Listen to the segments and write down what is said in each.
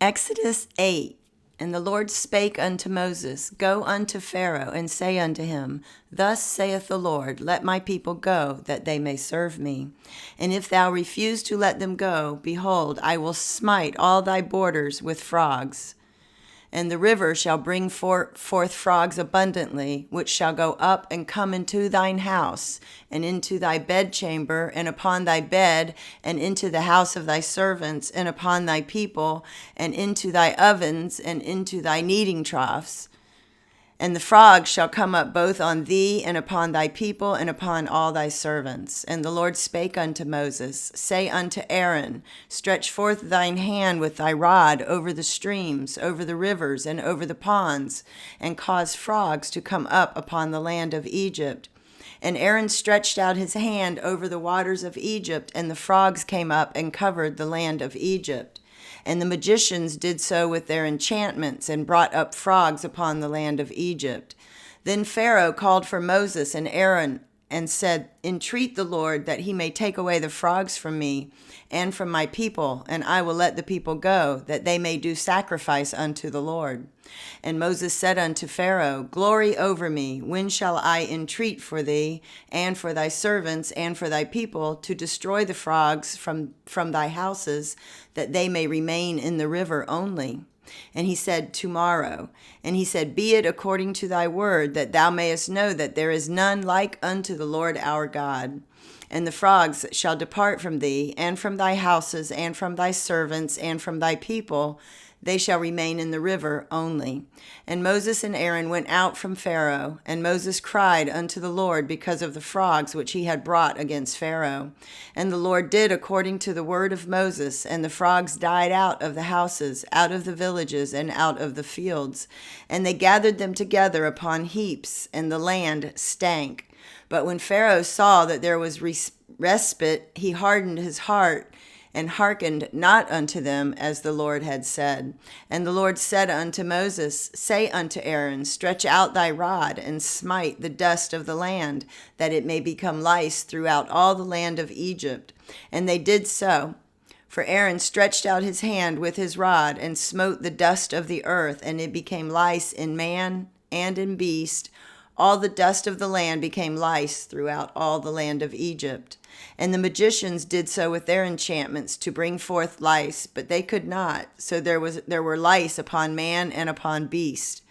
Exodus 8. And the Lord spake unto Moses, Go unto Pharaoh, and say unto him, Thus saith the Lord, Let my people go, that they may serve me. And if thou refuse to let them go, behold, I will smite all thy borders with frogs. And the river shall bring forth frogs abundantly, which shall go up and come into thine house, and into thy bedchamber, and upon thy bed, and into the house of thy servants, and upon thy people, and into thy ovens, and into thy kneading troughs. And the frogs shall come up both on thee, and upon thy people, and upon all thy servants. And the Lord spake unto Moses, Say unto Aaron, Stretch forth thine hand with thy rod over the streams, over the rivers, and over the ponds, and cause frogs to come up upon the land of Egypt. And Aaron stretched out his hand over the waters of Egypt, and the frogs came up and covered the land of Egypt. And the magicians did so with their enchantments, and brought up frogs upon the land of Egypt. Then Pharaoh called for Moses and Aaron, and said, Entreat the Lord that he may take away the frogs from me and from my people, and I will let the people go, that they may do sacrifice unto the Lord. And Moses said unto Pharaoh, Glory over me, when shall I entreat for thee, and for thy servants, and for thy people, to destroy the frogs from thy houses, that they may remain in the river only? And he said, Tomorrow. And he said, Be it according to thy word, that thou mayest know that there is none like unto the Lord our God. And the frogs shall depart from thee, and from thy houses, and from thy servants, and from thy people. They shall remain in the river only. And Moses and Aaron went out from Pharaoh, and Moses cried unto the Lord because of the frogs which he had brought against Pharaoh. And the Lord did according to the word of Moses, and the frogs died out of the houses, out of the villages, and out of the fields. And they gathered them together upon heaps, and the land stank. But when Pharaoh saw that there was respite, he hardened his heart, and hearkened not unto them, as the Lord had said. And the Lord said unto Moses, Say unto Aaron, Stretch out thy rod, and smite the dust of the land, that it may become lice throughout all the land of Egypt. And they did so. For Aaron stretched out his hand with his rod, and smote the dust of the earth, and it became lice in man and in beast. All the dust of the land became lice throughout all the land of Egypt. And the magicians did so with their enchantments to bring forth lice, but they could not. So there were lice upon man and upon beast.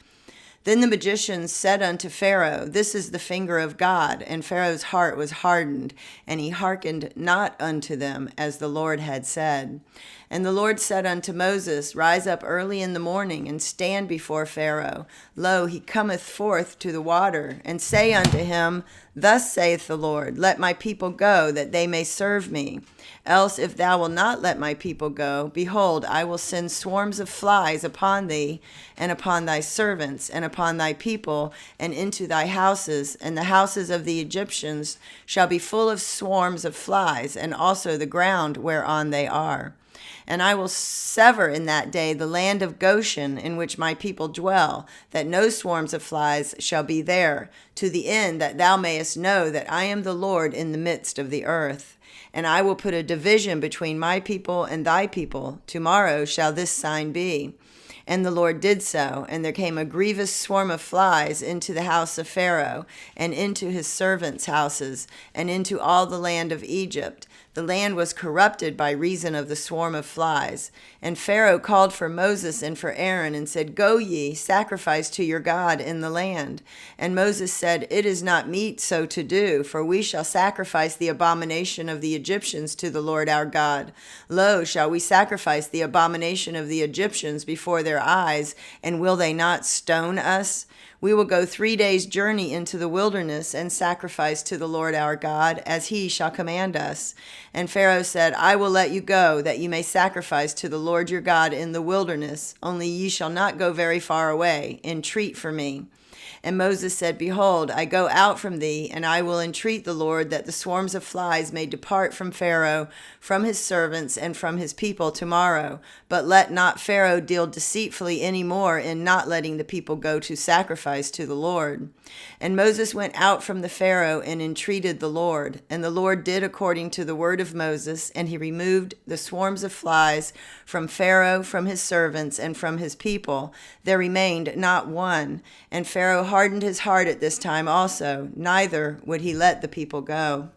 Then the magicians said unto Pharaoh, This is the finger of God. And Pharaoh's heart was hardened, and he hearkened not unto them, as the Lord had said. And the Lord said unto Moses, Rise up early in the morning, and stand before Pharaoh. Lo, he cometh forth to the water. And say unto him, Thus saith the Lord, Let my people go, that they may serve me. Else, if thou wilt not let my people go, behold, I will send swarms of flies upon thee, and upon thy servants, and upon thy people, and into thy houses, and the houses of the Egyptians shall be full of swarms of flies, and also the ground whereon they are. And I will sever in that day the land of Goshen, in which my people dwell, that no swarms of flies shall be there, to the end that thou mayest know that I am the Lord in the midst of the earth. And I will put a division between my people and thy people. Tomorrow shall this sign be. And the Lord did so, and there came a grievous swarm of flies into the house of Pharaoh, and into his servants' houses, and into all the land of Egypt. The land was corrupted by reason of the swarm of flies. And Pharaoh called for Moses and for Aaron, and said, Go ye, sacrifice to your God in the land. And Moses said, It is not meet so to do, for we shall sacrifice the abomination of the Egyptians to the Lord our God. Lo, shall we sacrifice the abomination of the Egyptians before their eyes, and will they not stone us? We will go 3 days' journey into the wilderness and sacrifice to the Lord our God, as he shall command us. And Pharaoh said, I will let you go, that you may sacrifice to the Lord your God in the wilderness, only ye shall not go very far away. Entreat for me. And Moses said, Behold, I go out from thee, and I will entreat the Lord that the swarms of flies may depart from Pharaoh, from his servants, and from his people tomorrow. But let not Pharaoh deal deceitfully any more in not letting the people go to sacrifice to the Lord. And Moses went out from the Pharaoh and entreated the Lord. And the Lord did according to the word of Moses, and he removed the swarms of flies from Pharaoh, from his servants, and from his people. There remained not one. And Pharaoh hardened his heart at this time also, neither would he let the people go.